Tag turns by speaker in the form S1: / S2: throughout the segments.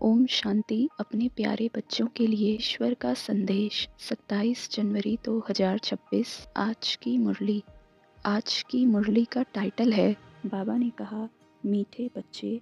S1: ओम शांति। अपने प्यारे बच्चों के लिए ईश्वर का संदेश 27 जनवरी 2026। आज की मुरली का टाइटल है, बाबा ने कहा, मीठे बच्चे,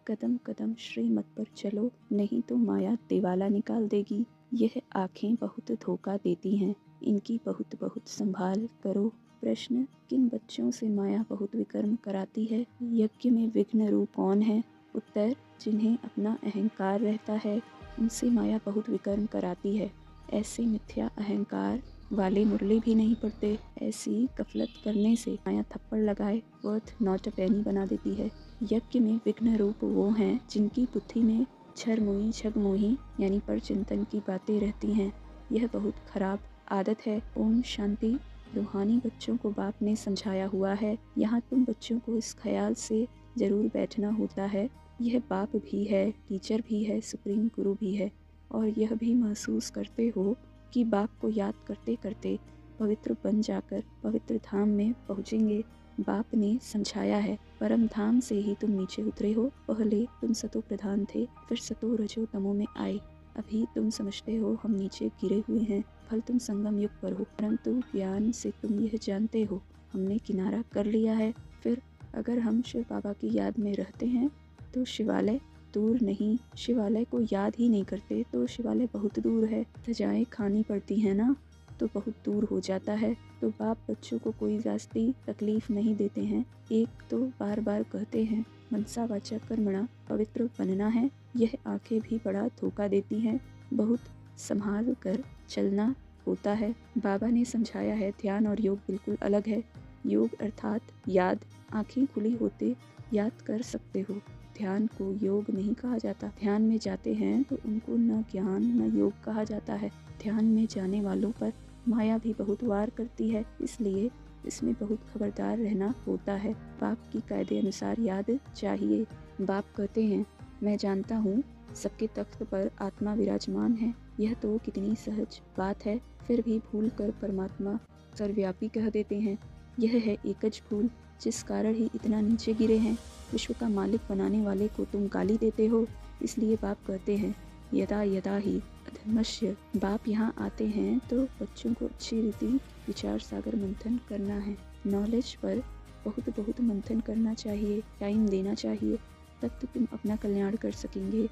S1: कदम कदम श्रीमत पर चलो, नहीं तो माया दिवाला निकाल देगी। यह आँखें बहुत धोखा देती हैं, इनकी बहुत बहुत संभाल करो। प्रश्न, किन बच्चों से माया बहुत विकर्म कराती है? यज्ञ में विघ्न रूप कौन है? उत्तर, जिन्हें अपना अहंकार रहता है, उनसे माया बहुत विकर्म कराती है। ऐसे मिथ्या अहंकार वाले मुरली भी नहीं पढ़ते। ऐसी गफलत करने से माया थप्पड़ लगाए वर्थ नॉट अ पेनी बना देती है। यज्ञ में विघ्न रूप वो हैं जिनकी बुद्धि में छरमोही छगमोही यानी परचिंतन की बातें रहती हैं। यह बहुत खराब आदत है। ओम शांति। रूहानी बच्चों को बाप ने समझाया हुआ है। यहाँ तुम बच्चों को इस ख्याल से जरूर बैठना होता है, यह बाप भी है, टीचर भी है, सुप्रीम गुरु भी है, और यह भी महसूस करते हो कि बाप को याद करते करते पवित्र बन जाकर पवित्र धाम में पहुँचेंगे। बाप ने समझाया है, परम धाम से ही तुम नीचे उतरे हो। पहले तुम सतो प्रधान थे, फिर सतो रजो तमो में आए। अभी तुम समझते हो हम नीचे गिरे हुए हैं, फल तुम संगम युग पर हो, परंतु ज्ञान से तुम यह जानते हो हमने किनारा कर लिया है। फिर अगर हम शिव बाबा की याद में रहते हैं तो शिवालय दूर नहीं। शिवालय को याद ही नहीं करते तो शिवालय बहुत दूर है। सजाएं खानी पड़ती है ना, तो बहुत दूर हो जाता है। तो बाप बच्चों को कोई जास्ती तकलीफ नहीं देते हैं। एक तो बार बार कहते हैं, मनसा वाचा कर्मणा, पवित्र बनना है। यह आंखें भी बड़ा धोखा देती हैं, बहुत संभाल कर चलना होता है। बाबा ने समझाया है, ध्यान और योग बिल्कुल अलग है। योग अर्थात याद, आंखें खुली होते याद कर सकते हो। ध्यान को योग नहीं कहा जाता। ध्यान में जाते हैं तो उनको न ज्ञान न योग कहा जाता है। ध्यान में जाने वालों पर माया भी बहुत वार करती है, इसलिए इसमें बहुत खबरदार रहना होता है। बाप की कायदे अनुसार याद चाहिए। बाप कहते हैं, मैं जानता हूँ सबके तख्त पर आत्मा विराजमान है। यह तो कितनी सहज बात है, फिर भी भूल कर परमात्मा सर्वव्यापी कह देते हैं। यह है एकज भूल, जिस कारण ही इतना नीचे गिरे हैं। विश्व का मालिक बनाने वाले को तुम गाली देते हो। इसलिए बाप कहते हैं, यदा यदा ही अधर्मस्य। बाप यहाँ आते हैं तो बच्चों को अच्छी रीति विचार सागर मंथन करना है। नॉलेज पर बहुत बहुत मंथन करना चाहिए, टाइम देना चाहिए, तब तो तुम अपना कल्याण कर सकेंगे।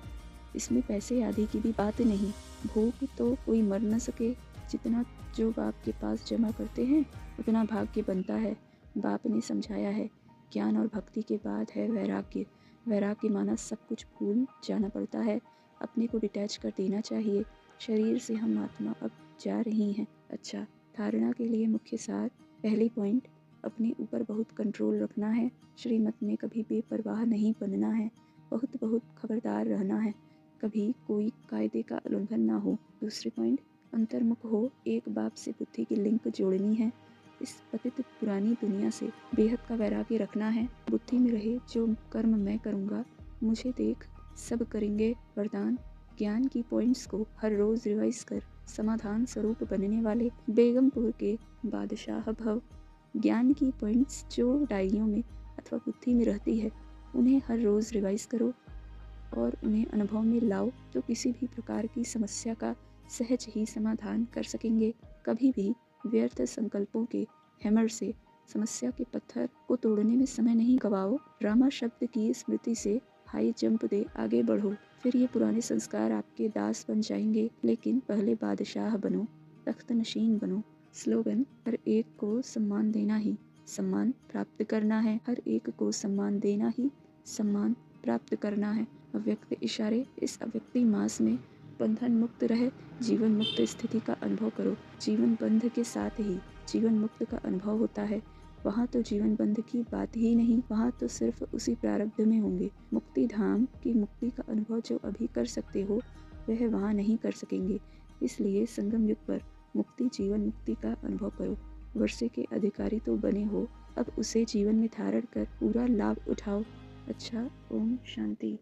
S1: इसमें पैसे आदि की भी बात नहीं। भोग तो कोई मर न सके। जितना जो बाप के पास जमा करते हैं उतना भाग्य बनता है। बाप ने समझाया है, ज्ञान और भक्ति के बाद है वैराग्य। वैराग्य माना सब कुछ भूल जाना पड़ता है, अपने को डिटैच कर देना चाहिए। शरीर से हम आत्मा अब जा रही हैं। अच्छा, धारणा के लिए मुख्य सार। पहली पॉइंट, अपने ऊपर बहुत कंट्रोल रखना है। श्रीमत में कभी बेपरवाह नहीं बनना है, बहुत बहुत खबरदार रहना है, कभी कोई कायदे का उल्लंघन ना हो। दूसरी पॉइंट, अंतर्मुख हो, एक बाप से बुद्धि की लिंक जोड़नी है। इस पतित पुरानी दुनिया से बेहद का वैराग्य रखना है। बुद्धि में रहे, जो कर्म मैं करूँगा मुझे देख सब करेंगे। वरदान, ज्ञान की पॉइंट्स को हर रोज रिवाइज कर समाधान स्वरूप बनने वाले बेगमपुर के बादशाह भव। ज्ञान की पॉइंट्स जो डायरियों में अथवा बुद्धि में रहती है, उन्हें हर रोज रिवाइज करो और उन्हें अनुभव में लाओ, तो किसी भी प्रकार की समस्या का सहज ही समाधान कर सकेंगे। कभी भी व्यर्थ संकल्पों के हैमर से समस्या के पत्थर को तोड़ने में समय नहीं गवाओ। रामा शब्द की स्मृति से हाई जंप दे आगे बढ़ो, फिर ये पुराने संस्कार आपके दास बन जाएंगे। लेकिन पहले बादशाह बनो, तख्त नशीन बनो। स्लोगन, हर एक को सम्मान देना ही सम्मान प्राप्त करना है। हर एक को सम्मान देना ही सम्मान प्राप्त करना है। अव्यक्त इशारे, इस अव्यक्ति मास में बंधन मुक्त रहे जीवन मुक्त स्थिति का अनुभव करो। जीवन बंध के साथ ही जीवन मुक्त का अनुभव होता है। वहाँ तो जीवन बंध की बात ही नहीं, वहाँ तो सिर्फ उसी प्रारब्ध में होंगे। मुक्ति धाम की मुक्ति का अनुभव जो अभी कर सकते हो वह वहाँ नहीं कर सकेंगे। इसलिए संगम युग पर मुक्ति जीवन मुक्ति का अनुभव करो। वर्षे के अधिकारी तो बने हो, अब उसे जीवन में धारण कर पूरा लाभ उठाओ। अच्छा, ओम शांति।